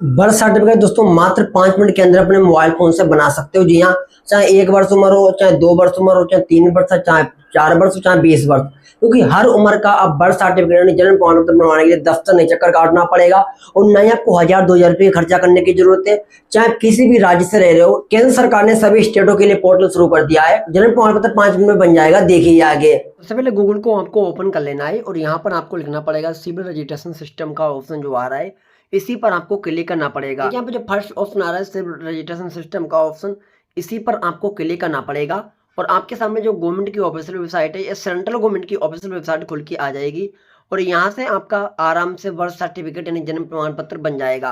Birth certificate दोस्तों मात्र 5 minute के अंदर अपने मोबाइल फोन से बना सकते हो। जी हाँ, चाहे 1 वर्ष उम्र हो, चाहे 2 वर्ष उम्र हो, चाहे 3 वर्ष, चाहे 4 वर्ष हो, चाहे 20 वर्ष, क्योंकि हर उम्र का अब बर्थ सर्टिफिकेट यानी जन्म प्रमाण पत्र बनवाने के लिए दफ्तर नहीं चक्कर काटना पड़ेगा और न ही आपको 1000-2000 रुपये खर्चा करने की जरूरत है। चाहे किसी भी राज्य से रह रहे हो, केंद्र सरकार ने सभी स्टेटों के लिए पोर्टल शुरू कर दिया है। जन्म प्रमाण पत्र 5 मिनट में बन जाएगा, देखिए आगे। सबसे पहले गूगल को आपको ओपन कर लेना है और यहाँ पर आपको लिखना पड़ेगा सिविल रजिस्ट्रेशन सिस्टम का ऑप्शन जो आ रहा है, इसी पर आपको क्लिक करना पड़ेगा। यहाँ पे जो फर्स्ट ऑप्शन आ रहा है सिविल रजिस्ट्रेशन सिस्टम का ऑप्शन, इसी पर आपको क्लिक करना पड़ेगा और आपके सामने जो गवर्नमेंट की ऑफिशियल वेबसाइट है या सेंट्रल गवर्नमेंट की ऑफिशियल वेबसाइट खुल के आ जाएगी और यहाँ से आपका आराम से बर्थ सर्टिफिकेट यानी जन्म प्रमाण पत्र बन जाएगा।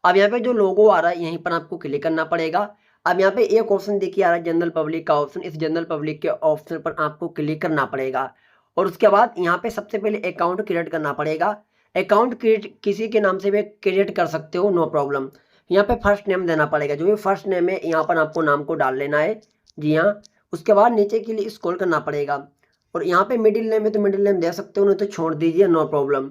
अब यहाँ पे जो लोगो आ रहा है यहीं पर आपको क्लिक करना पड़ेगा। अब यहाँ पे एक ऑप्शन देखिए आ रहा है जनरल पब्लिक का ऑप्शन, इस जनरल पब्लिक के ऑप्शन पर आपको क्लिक करना पड़ेगा और उसके बाद यहाँ पे सबसे पहले अकाउंट क्रिएट करना पड़ेगा। अकाउंट क्रिएट किसी के नाम से भी क्रिएट कर सकते हो, नो प्रॉब्लम। यहाँ पे फर्स्ट नेम देना पड़ेगा, जो भी फर्स्ट नेम है यहाँ पर आपको नाम को डाल लेना है। जी हाँ, उसके बाद नीचे के लिए स्क्रॉल करना पड़ेगा और यहाँ पे मिडिल नेम है तो मिडिल नेम दे सकते हो, नहीं तो छोड़ दीजिए, नो प्रॉब्लम।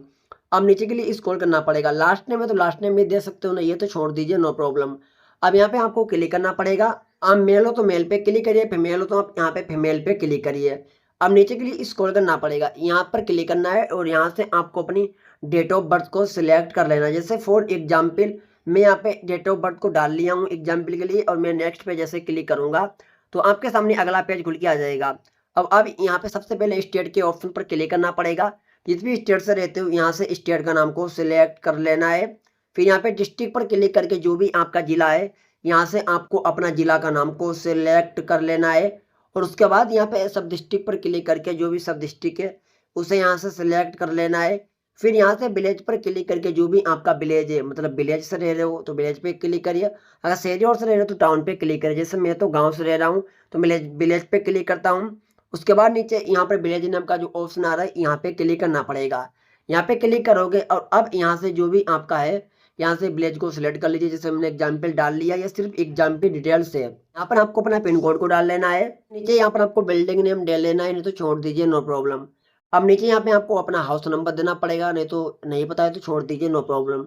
अब नीचे के लिए स्क्रॉल करना पड़ेगा, लास्ट नेम है तो लास्ट नेम भी दे सकते हो, ना ये तो छोड़ दीजिए, नो प्रॉब्लम। अब यहाँ पे आपको क्लिक करना पड़ेगा। आप मेल हो तो मेल पे क्लिक करिए, फीमेल हो तो आप यहाँ पे फीमेल पे क्लिक करिए। अब नीचे के लिए स्क्रॉल करना पड़ेगा, यहाँ पर क्लिक करना है और यहाँ से आपको अपनी डेट ऑफ बर्थ को सिलेक्ट कर लेना है। जैसे फॉर एग्जाम्पल मैं यहाँ पे डेट ऑफ बर्थ को डाल लिया हूँ एग्जाम्पल के लिए और मैं नेक्स्ट पे जैसे क्लिक करूँगा तो आपके सामने अगला पेज खुल के आ जाएगा। अब यहाँ पे सबसे पहले स्टेट के ऑप्शन पर क्लिक करना पड़ेगा। जिस भी स्टेट से रहते हो यहाँ से स्टेट का नाम को सिलेक्ट कर लेना है। फिर यहाँ पे डिस्ट्रिक्ट पर क्लिक करके जो भी आपका जिला है यहाँ से आपको अपना जिला का नाम को सिलेक्ट कर लेना है और उसके बाद यहाँ पे सब डिस्ट्रिक्ट पर क्लिक करके जो भी सब डिस्ट्रिक्ट है उसे यहाँ से सिलेक्ट कर लेना है। फिर यहाँ से विलेज पर क्लिक करके जो भी आपका विलेज है, मतलब विलेज से रह रहे हो तो विलेज पे क्लिक करिए, अगर शहरी और से रह रहे हो तो टाउन पे क्लिक करिए। जैसे मैं तो गांव से रह रहा हूँ तो विलेज विलेज पे क्लिक करता हूँ। उसके बाद नीचे यहाँ पर विलेज नाम का जो ऑप्शन आ रहा है यहाँ पे क्लिक करना पड़ेगा। यहाँ पे क्लिक करोगे और अब यहाँ से जो भी आपका है यहाँ से विलेज को सिलेक्ट कर लीजिए। जैसे हमने एग्जाम्पल डाल लिया, या सिर्फ एग्जाम्पल डिटेल्स है, यहाँ पर आपको अपना पिन कोड को डाल लेना है। नीचे यहाँ पर आपको बिल्डिंग नेम डाल लेना है, नहीं तो छोड़ दीजिए, नो प्रॉब्लम। अब नीचे यहाँ पे आपको अपना हाउस नंबर देना पड़ेगा, नहीं तो नहीं पता है तो छोड़ दीजिए, नो प्रॉब्लम।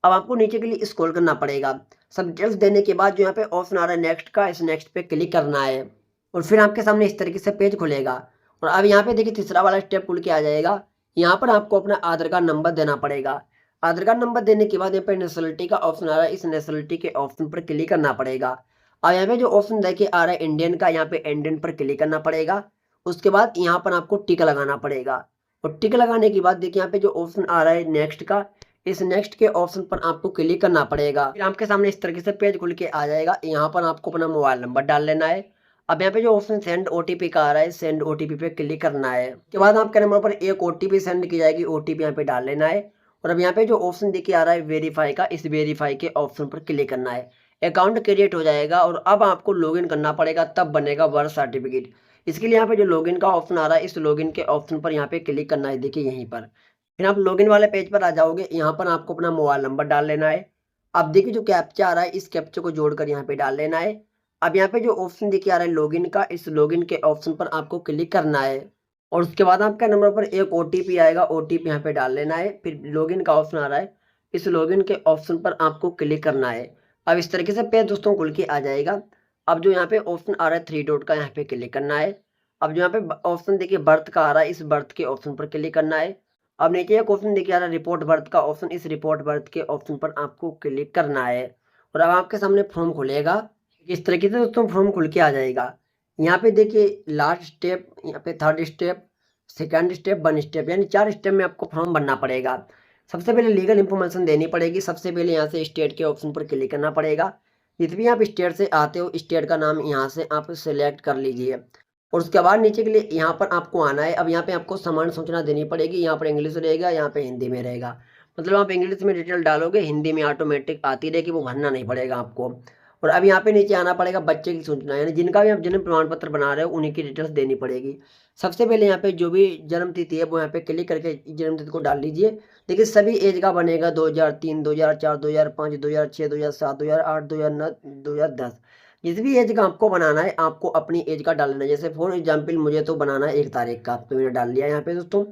अब आपको नीचे के लिए स्क्रॉल करना पड़ेगा। सब डिटेल्स देने के बाद जो यहाँ पे ऑप्शन आ रहा है नेक्स्ट का, इस नेक्स्ट पे क्लिक करना है और फिर आपके सामने इस तरीके से पेज खुलेगा। और अब यहाँ पे देखिए तीसरा वाला स्टेप खुल के आ जाएगा। यहाँ पर आपको अपना आधार कार्ड नंबर देना पड़ेगा। आधार कार्ड नंबर देने के बाद यहाँ पे नेशनलिटी का ऑप्शन आ रहा है, इस नेशनलिटी के ऑप्शन पर क्लिक करना पड़ेगा। अब यहाँ पे जो ऑप्शन देखिए आ रहा है इंडियन का, यहाँ पे इंडियन पर क्लिक करना पड़ेगा। उसके बाद यहाँ पर आपको टिक लगाना पड़ेगा और टिक लगाने के बाद देखिए यहाँ पे जो ऑप्शन आ रहा है नेक्स्ट का, इस नेक्स्ट के ऑप्शन पर आपको क्लिक करना पड़ेगा। फिर आपके सामने इस तरीके से पेज खुल के आ जाएगा। यहाँ पर आपको अपना मोबाइल नंबर डाल लेना है। अब यहाँ पे जो ऑप्शन सेंड ओटीपी का आ रहा है, सेंड ओटीपी पे क्लिक करना है। उसके बाद आपके नंबर पर एक ओटीपी सेंड की जाएगी, ओटीपी यहाँ पे डाल लेना है। और अब यहाँ पे जो ऑप्शन देखिए आ रहा है वेरीफाई का, इस वेरीफाई के ऑप्शन पर क्लिक करना है। अकाउंट क्रिएट हो जाएगा और अब आपको लॉगिन करना पड़ेगा, तब बनेगा बर्थ सर्टिफिकेट। इसके लिए यहाँ पे जो लॉगिन का ऑप्शन आ रहा है, इस लॉगिन के ऑप्शन पर यहाँ पे क्लिक करना है, देखिए यहीं पर। फिर आप लॉगिन वाले पेज पर आ जाओगे, यहाँ पर आपको अपना मोबाइल नंबर डाल लेना है। अब देखिए जो कैप्चा आ रहा है, इस कैप्चा को जोड़कर यहाँ पे डाल लेना है। अब यहाँ पे जो ऑप्शन देखिए आ रहा है लॉगिन का, इस लॉगिन के ऑप्शन पर आपको क्लिक करना है और उसके बाद आपका नंबर पर एक ओटीपी आएगा, ओटीपी यहाँ पे डाल लेना है। फिर लॉगिन का ऑप्शन आ रहा है, इस लॉगिन के ऑप्शन पर आपको क्लिक करना है। अब इस तरीके से पेज दोस्तों खुल के आ जाएगा। अब जो यहाँ पे ऑप्शन आ रहा है 3 डॉट का, यहाँ पे क्लिक करना है। अब जो यहाँ पे ऑप्शन देखिए बर्थ का आ रहा है, इस बर्थ के ऑप्शन पर क्लिक करना है। अब नीचे एक ऑप्शन देखिए आ रहा है रिपोर्ट बर्थ का ऑप्शन, इस रिपोर्ट बर्थ के ऑप्शन पर आपको क्लिक करना है और अब आपके सामने फॉर्म खुलेगा। इस तरीके से दोस्तों फॉर्म खुल के आ जाएगा। यहाँ पे देखिए लास्ट स्टेप, यहाँ पे third step, second step, 1 step, यानी 4 स्टेप में आपको फॉर्म भरना पड़ेगा। सबसे पहले लीगल इन्फॉर्मेशन देनी पड़ेगी। सबसे पहले यहाँ से स्टेट के ऑप्शन पर क्लिक करना पड़ेगा। जिस भी आप स्टेट से आते हो स्टेट का नाम यहाँ से आप सिलेक्ट कर लीजिए और उसके बाद नीचे के लिए यहाँ पर आपको आना है। अब यहाँ पे आपको समान सूचना देनी पड़ेगी। यहाँ पर इंग्लिश रहेगा, यहाँ पे हिंदी में रहेगा। मतलब आप इंग्लिश में डिटेल डालोगे, हिंदी में ऑटोमेटिक आती रहेगी, वो भरना नहीं पड़ेगा आपको। और अब यहाँ पे नीचे आना पड़ेगा बच्चे की सूचना, यानी जिनका भी आप जन्म प्रमाण पत्र बना रहे हो उन्हीं की डिटेल्स देनी पड़ेगी। सबसे पहले यहाँ पे जो भी जन्म तिथि है वो यहाँ पे क्लिक करके जन्म तिथि को डाल लीजिए। देखिए सभी एज का बनेगा, 2003, 2004, 2005, 2006, 2007, 2008, 2009, 2010। जिस भी एज का आपको बनाना है आपको अपनी एज का डालना है। जैसे फॉर एग्जाम्पल मुझे तो बनाना है 1 तारीख का, तो मैंने डाल लिया यहाँ पे दोस्तों।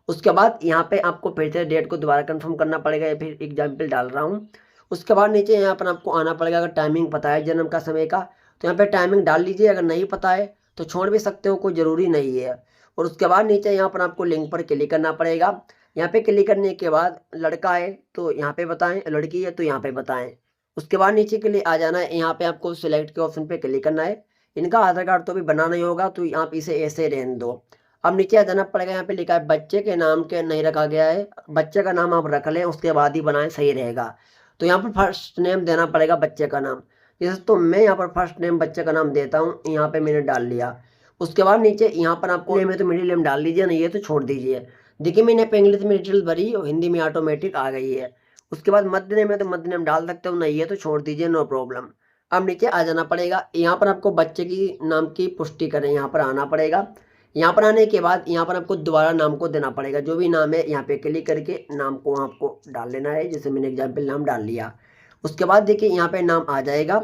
उसके बाद यहाँ पे आपको फिर से डेट को दोबारा कंफर्म करना पड़ेगा, या फिर एग्जाम्पल डाल रहा हूँ। उसके बाद नीचे यहाँ पर आपको आना पड़ेगा, अगर टाइमिंग पता है जन्म का समय का तो यहाँ पे टाइमिंग डाल लीजिए, अगर नहीं पता है तो छोड़ भी सकते हो, कोई ज़रूरी नहीं है। और उसके बाद नीचे यहाँ पर आपको लिंक पर क्लिक करना पड़ेगा। यहाँ पे क्लिक करने के बाद लड़का है तो यहाँ पे बताएं, लड़की है तो यहाँ पे बताएं। उसके बाद नीचे के लिए आ जाना है, यहाँ पे आपको सिलेक्ट के ऑप्शन पे क्लिक करना है। इनका आधार कार्ड तो अभी बनाना ही होगा तो आप इसे ऐसे रहने दो। अब नीचे आ जाना पड़ेगा, यहाँ पे लिखा है बच्चे के नाम के नहीं रखा गया है, बच्चे का नाम आप रख लें उसके बाद ही बनाएं, सही रहेगा। तो यहाँ पर फर्स्ट नेम देना पड़ेगा बच्चे का नाम, जैसे तो मैं यहाँ पर फर्स्ट नेम बच्चे का नाम देता हूँ, यहाँ पे मैंने डाल लिया। उसके बाद नीचे यहाँ पर आपको नेम है तो मिडिल नेम डाल लीजिए, नहीं है तो छोड़ दीजिए। देखिए मैंने पे इंग्लिश में डिटेल भरी और हिंदी में ऑटोमेटिक आ गई है। उसके बाद मध्य नेम है तो मध्य नेम डाल सकते हो, नहीं है तो छोड़ दीजिए, नो प्रॉब्लम। अब नीचे आ जाना पड़ेगा, यहाँ पर आपको बच्चे की नाम की पुष्टि करें, यहाँ पर आना पड़ेगा। यहाँ पर आने के बाद यहाँ पर आपको दोबारा नाम को देना पड़ेगा, जो भी नाम है यहाँ पे क्लिक करके नाम को आपको डाल लेना है, जैसे मैंने एग्जाम्पल नाम डाल लिया। उसके बाद देखिए यहाँ पे नाम आ जाएगा।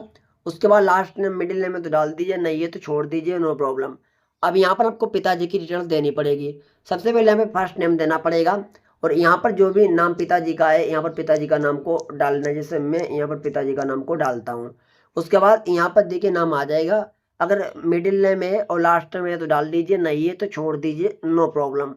उसके बाद लास्ट नेम मिडिल नेम में तो डाल दीजिए, नहीं है तो छोड़ दीजिए, नो प्रॉब्लम। अब यहाँ पर आपको पिताजी की डिटेल्स देनी पड़ेगी। सबसे पहले हमें फर्स्ट नेम देना पड़ेगा और यहाँ पर जो भी नाम पिताजी का है यहाँ पर पिताजी का नाम को डालना है, जैसे मैं यहाँ पर पिताजी का नाम को डालता हूँ। उसके बाद यहाँ पर देखिए नाम आ जाएगा, अगर मिडिल नेम है और लास्ट में है तो डाल दीजिए, नहीं है तो छोड़ दीजिए, नो प्रॉब्लम।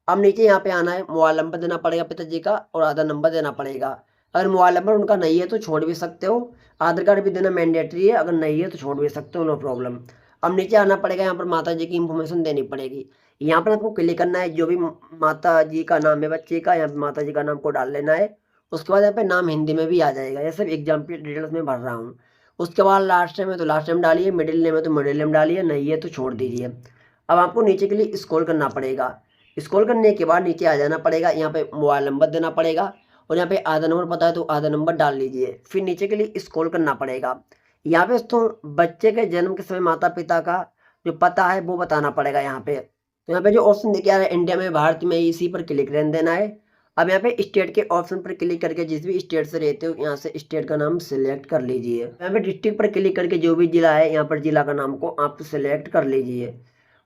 अब नीचे यहाँ पे आना है, मोबाइल नंबर देना पड़ेगा पिताजी का और आधार नंबर देना पड़ेगा। अगर मोबाइल नंबर उनका नहीं है तो छोड़ भी सकते हो, आधार कार्ड भी देना मैंडेटरी है, अगर नहीं है तो छोड़ भी सकते हो, नो प्रॉब्लम। अब नीचे आना पड़ेगा, यहाँ पर माता जी की इंफॉर्मेशन देनी पड़ेगी। यहाँ पर आपको क्लिक करना है, जो भी माता जी का नाम है बच्चे का, यहाँ पे माता जी का नाम को डाल लेना है। उसके बाद यहाँ पे नाम हिंदी में भी आ जाएगा, ये सब एग्जाम्पल डिटेल्स में भर रहा हूँ। उसके बाद लास्ट नेम है तो लास्ट नेम डालिए, मिडिल नेम है तो मिडिल नेम डालिए, नहीं है तो छोड़ दीजिए। अब आपको नीचे के लिए स्क्रॉल करना पड़ेगा। स्क्रॉल करने के बाद नीचे आ जाना पड़ेगा, यहाँ पे मोबाइल नंबर देना पड़ेगा और यहाँ पे आधार नंबर पता है तो आधार नंबर डाल लीजिए। फिर नीचे के लिए स्क्रॉल करना पड़ेगा, यहाँ पे दोस्तों बच्चे के जन्म के समय माता पिता का जो पता है वो बताना पड़ेगा यहाँ पे। तो यहाँ पे जो ऑप्शन दिख रहा है इंडिया में, भारत में, इसी पर क्लिक रहने देना है। अब यहाँ पे स्टेट के ऑप्शन पर क्लिक करके जिस भी स्टेट से रहते हो यहाँ से स्टेट का नाम सिलेक्ट कर लीजिए। यहाँ पे डिस्ट्रिक्ट पर क्लिक करके जो भी जिला है यहाँ पर जिला का नाम को आप सिलेक्ट कर लीजिए।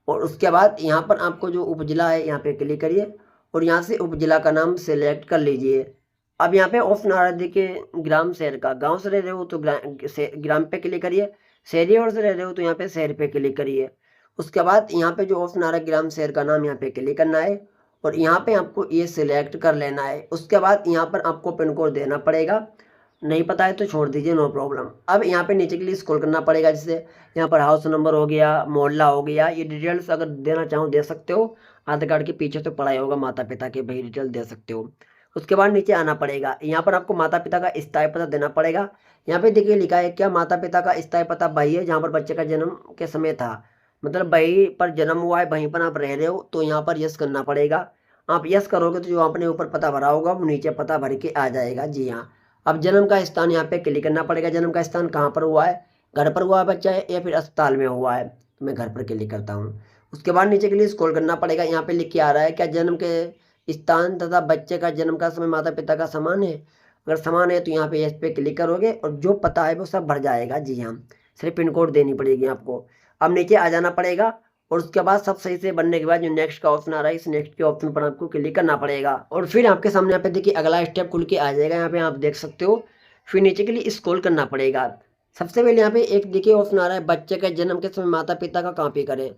और उसके बाद यहाँ पर आपको जो उपजिला है यहाँ पे क्लिक करिए और यहाँ से उपजिला का नाम सिलेक्ट कर लीजिए। अब यहाँ पे ऑप्शन आ रहा है देखिए ग्राम शहर का, गांव से रह रहे हो तो ग्राम पे क्लिक करिए, शहरी और से रह रहे हो तो यहाँ पे शहर पे क्लिक करिए। उसके बाद यहाँ पे जो ऑप्शन आ रहा है ग्राम शहर का नाम, यहाँ पे क्लिक करना है और यहाँ पे आपको ये सिलेक्ट कर लेना है। उसके बाद यहाँ पर आपको पिन कोड देना पड़ेगा, नहीं पता है तो छोड़ दीजिए, नो प्रॉब्लम। अब यहाँ पे नीचे के लिए स्क्रॉल करना पड़ेगा, जैसे यहाँ पर हाउस नंबर हो गया, मोहल्ला हो गया, ये डिटेल्स अगर देना चाहो दे सकते हो। आधार कार्ड के पीछे तो पढ़ाई होगा माता पिता के, वही डिटेल दे सकते हो। उसके बाद नीचे आना पड़ेगा, यहाँ पर आपको माता पिता का स्थायी पता देना पड़ेगा। यहाँ पे देखिए लिखा है क्या माता पिता का स्थायी पता वही है जहाँ पर बच्चे का जन्म के समय था, मतलब वहीं पर जन्म हुआ है वहीं पर आप रह रहे हो, तो यहाँ पर यस करना पड़ेगा। आप यस करोगे तो जो आपने ऊपर पता भरा होगा वो नीचे पता भर के आ जाएगा। जी हाँ। अब जन्म का स्थान यहाँ पे क्लिक करना पड़ेगा, जन्म का स्थान कहाँ पर हुआ है, घर पर हुआ है बच्चा है या फिर अस्पताल में हुआ है, तो मैं घर पर क्लिक करता हूँ। उसके बाद नीचे के लिए स्क्रॉल करना पड़ेगा, यहाँ पे लिख के आ रहा है क्या जन्म के स्थान तथा बच्चे का जन्म का समय माता पिता का समान है, अगर समान है तो यहाँ पे यस पे क्लिक करोगे और जो पता है वो सब भर जाएगा। जी हाँ, सिर्फ पिन कोड देनी पड़ेगी आपको। अब नीचे आ जाना पड़ेगा और उसके बाद सब सही से बनने के बाद जो नेक्स्ट का ऑप्शन आ रहा है इस नेक्स्ट के ऑप्शन पर आपको क्लिक करना पड़ेगा और फिर आपके सामने यहाँ पे देखिए अगला स्टेप खुल के आ जाएगा, यहाँ पे आप देख सकते हो। फिर नीचे के लिए स्क्रॉल करना पड़ेगा। सबसे पहले यहाँ पे एक देखिए ऑप्शन आ रहा है बच्चे का जन्म के समय माता पिता का कॉपी करें।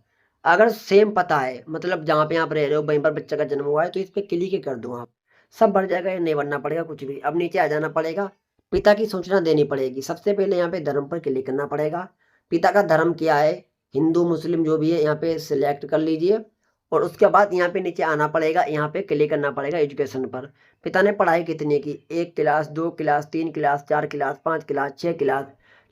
अगर सेम पता है मतलब जहाँ पे आप रह रहे हो वहीं पर बच्चे का जन्म हुआ है तो इस पर क्लिक ही कर दो, आप सब भर जाएगा, ये नहीं भरना पड़ेगा कुछ भी। अब नीचे आ जाना पड़ेगा, पिता की सूचना देनी पड़ेगी। सबसे पहले यहाँ पे धर्म पर क्लिक करना पड़ेगा, पिता का धर्म क्या है, हिंदू मुस्लिम जो भी है यहाँ पे सिलेक्ट कर लीजिए। और उसके बाद यहाँ पे नीचे आना पड़ेगा, यहाँ पे क्लिक करना पड़ेगा एजुकेशन पर। पिता ने पढ़ाई कितनी की, 1 class 2 class 3 class 4 class 5 class 6 class,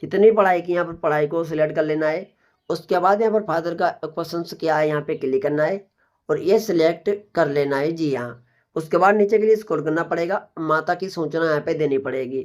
जितनी पढ़ाई की यहाँ पर पढ़ाई को सिलेक्ट कर लेना है। उसके बाद यहाँ पर फादर का क्वेश्चन क्या है यहाँ पे क्लिक करना है और ये सिलेक्ट कर लेना है। जी हाँ। उसके बाद नीचे के लिए स्क्रॉल करना पड़ेगा, माता की सूचना यहाँ पे देनी पड़ेगी।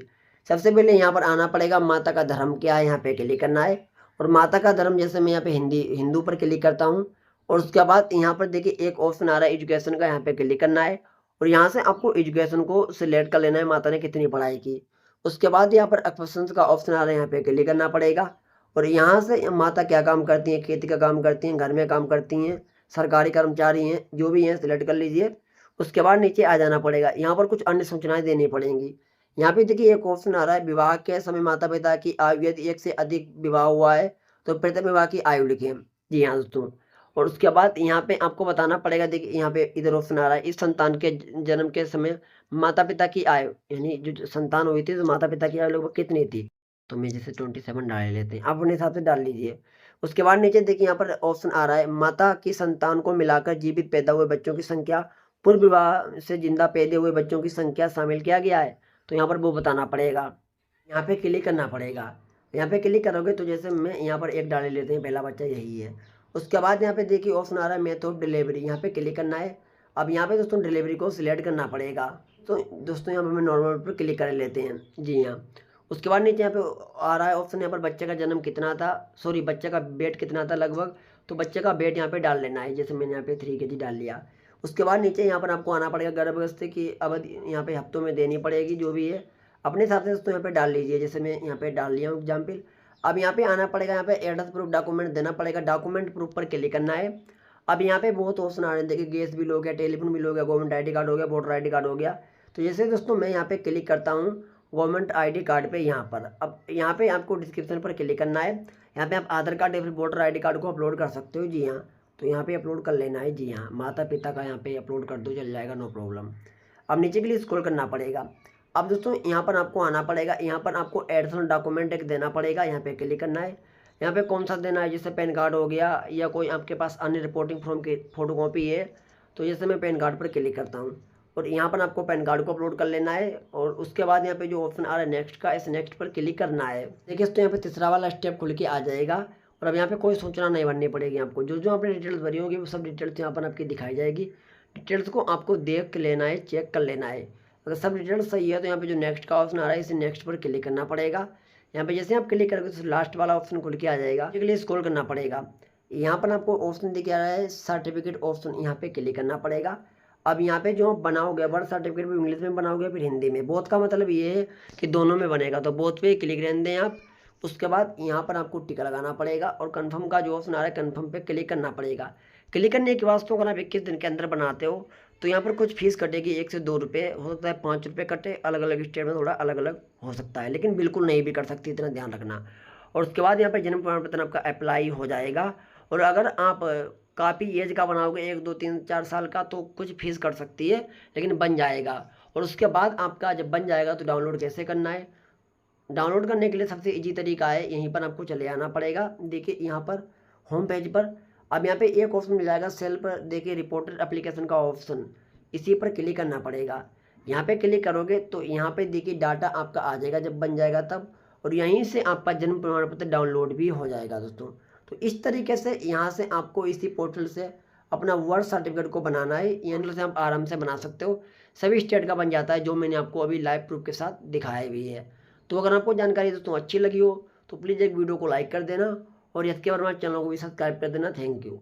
सबसे पहले यहाँ पर आना पड़ेगा, माता का धर्म क्या है यहाँ पे क्लिक करना है और माता का धर्म जैसे मैं यहाँ पे हिंदू पर क्लिक करता हूँ। और उसके बाद यहाँ पर देखिए एक ऑप्शन आ रहा है एजुकेशन का, यहाँ पे क्लिक करना है और यहाँ से आपको एजुकेशन को सिलेक्ट कर लेना है, माता ने कितनी पढ़ाई की। उसके बाद यहाँ पर ऑप्शन का ऑप्शन आ रहा है, यहाँ पे क्लिक करना पड़ेगा और यहाँ से माता क्या काम करती हैं, खेती का काम करती हैं, घर में काम करती हैं, सरकारी कर्मचारी हैं, जो भी हैं सिलेक्ट कर लीजिए। उसके बाद नीचे आ जाना पड़ेगा, यहाँ पर कुछ अन्य सूचनाएं देनी पड़ेंगी। यहाँ पे देखिए एक ऑप्शन आ रहा है, विवाह के समय माता पिता की आयु यदि 1 से अधिक विवाह हुआ है तो प्रथम विवाह की आयु लिखें। जी हाँ दोस्तों। और उसके बाद यहाँ पे आपको बताना पड़ेगा, देखिए यहाँ पे इधर ऑप्शन आ रहा है, इस संतान के जन्म के समय माता पिता की आयु, यानी जो संतान हुई थी तो माता पिता की आयु लगभग कितनी थी। तो मैं जैसे 27 डाल लेते हैं, आप अपने हिसाब से डाल लीजिए। उसके बाद नीचे देखिए यहाँ पर ऑप्शन आ रहा है, माता की संतान को मिलाकर जीवित पैदा हुए बच्चों की संख्या पूर्व विवाह से जिंदा पैदा हुए बच्चों की संख्या शामिल किया गया है, तो यहाँ पर वो बताना पड़ेगा। यहाँ पे क्लिक करना पड़ेगा। यहाँ पे क्लिक करोगे तो जैसे मैं यहाँ पर एक डाल लेते हैं, पहला बच्चा यही है। उसके बाद यहाँ पे देखिए ऑप्शन आ रहा है मेथड ऑफ डिलीवरी, यहाँ पे क्लिक करना है। अब यहाँ पे दोस्तों डिलीवरी को सिलेक्ट करना पड़ेगा। तो दोस्तों यहाँ पे मैं नॉर्मल पर क्लिक कर लेते हैं। जी हाँ। उसके बाद नीचे यहाँ पे आ रहा है ऑप्शन, यहाँ पर बच्चे का जन्म कितना था, सॉरी बच्चे का वेट कितना था लगभग, तो बच्चे का वेट यहाँ पे डाल लेना है, जैसे मैंने यहाँ पे 3 kg डाल लिया। उसके बाद नीचे यहाँ पर आपको आना पड़ेगा, गर्भावस्था की अवधि यहाँ पे हफ्तों में देनी पड़ेगी जो भी है, अपने हिसाब से दोस्तों यहाँ पे डाल लीजिए, जैसे मैं यहाँ पे डाल लिया हूँ एग्जाम्पल। अब यहाँ पे आना पड़ेगा, यहाँ पे एड्रेस प्रूफ डॉक्यूमेंट देना पड़ेगा, डॉक्यूमेंट प्रूफ पर क्लिक करना है। अब यहाँ पे बहुत ऑप्शन आ रहे हैं, देखिए गैस बिल हो गया, टेलीफोन बिल हो गया, गवर्नमेंट आईडी कार्ड हो गया, वोटर आईडी कार्ड हो गया। तो जैसे दोस्तों मैं यहाँ पे क्लिक करता हूँ गवर्नमेंट आईडी कार्ड पे यहाँ पर, अब यहाँ पे आपको डिस्क्रिप्शन पर क्लिक करना है। यहाँ पे आप आधार कार्ड या फिर वोटर आईडी कार्ड को अपलोड कर सकते हो। जी हाँ। तो यहाँ पे अपलोड कर लेना है। जी हाँ, माता पिता का यहाँ पे अपलोड कर दो, चल जाएगा, नो प्रॉब्लम। अब नीचे के लिए स्क्रॉल करना पड़ेगा। अब दोस्तों यहाँ पर आपको आना पड़ेगा, यहाँ पर आपको एडिशनल डॉक्यूमेंट एक देना पड़ेगा, यहाँ पे क्लिक करना है। यहाँ पे कौन सा देना है, जैसे पैन कार्ड हो गया या कोई आपके पास अन्य रिपोर्टिंग फॉर्म की फोटोकॉपी है, तो जैसे मैं पैन कार्ड पर क्लिक करता हूँ और यहाँ पर आपको पैन कार्ड को अपलोड कर लेना है। और उसके बाद यहाँ पे जो ऑप्शन आ रहा है नेक्स्ट का, इस नेक्स्ट पर क्लिक करना है। देखिए तो यहाँ पे तीसरा वाला स्टेप खुल के आ जाएगा और अब यहाँ पे कोई सूचना नहीं भरनी पड़ेगी आपको, जो जो आपने डिटेल्स भरी होगी वो सब डिटेल्स यहाँ पर आपकी दिखाई जाएगी। डिटेल्स को आपको देख लेना है, चेक कर लेना है। अगर सब डिटेल्स सही है तो यहाँ पे जो नेक्स्ट का ऑप्शन आ रहा है इसे नेक्स्ट पर क्लिक करना पड़ेगा। यहाँ पे जैसे आप क्लिक करोगे तो लास्ट वाला ऑप्शन खुल के आ जाएगा, इसके लिए स्क्रॉल करना पड़ेगा। यहाँ पर आपको ऑप्शन दिख रहा है सर्टिफिकेट ऑप्शन, यहाँ पे क्लिक करना पड़ेगा। अब यहाँ पे जो बनाओगे बर्थ सर्टिफिकेट भी इंग्लिश में बनाओगे फिर हिंदी में, बोथ का मतलब ये है कि दोनों में बनेगा, तो बोथ पे क्लिक रहने दें आप। उसके बाद यहाँ पर आपको टिक लगाना पड़ेगा और कंफर्म का जो ऑप्शन आ रहा है कंफर्म पे क्लिक करना पड़ेगा। क्लिक करने के बाद तो अगर आप 21 दिन के अंदर बनाते हो तो यहाँ पर कुछ फीस कटेगी, 1 से 2 रुपये, हो सकता है 5 रुपये कटे, अलग अलग स्टेट में थोड़ा अलग अलग हो सकता है, लेकिन बिल्कुल नहीं भी कर सकती, इतना ध्यान रखना। और उसके बाद यहाँ पर जन्म प्रमाण पत्र आपका अप्लाई हो जाएगा। और अगर आप काफ़ी एज का बनाओगे 1 2 3 4 साल का तो कुछ फीस कट सकती है, लेकिन बन जाएगा। और उसके बाद आपका जब बन जाएगा तो डाउनलोड कैसे करना है, डाउनलोड करने के लिए सबसे इजी तरीका है, यहीं पर आपको चले आना पड़ेगा। देखिए यहाँ पर होम पेज पर अब यहाँ पे एक ऑप्शन मिल जाएगा सेल्फ, देखिए रिपोर्टर एप्लीकेशन का ऑप्शन, इसी पर क्लिक करना पड़ेगा। यहाँ पे क्लिक करोगे तो यहाँ पे देखिए डाटा आपका आ जाएगा जब बन जाएगा तब, और यहीं से आपका जन्म प्रमाण पत्र डाउनलोड भी हो जाएगा दोस्तों। तो इस तरीके से यहाँ से आपको इसी पोर्टल से अपना बर्थ सर्टिफिकेट को बनाना है, यहाँ से आप आराम से बना सकते हो, सभी स्टेट का बन जाता है, जो मैंने आपको अभी लाइव प्रूफ के साथ दिखाया भी है। तो अगर आपको जानकारी दोस्तों अच्छी लगी हो तो प्लीज़ एक वीडियो को लाइक कर देना और इसके बारे में चैनल को भी सब्सक्राइब कर देना। Thank you.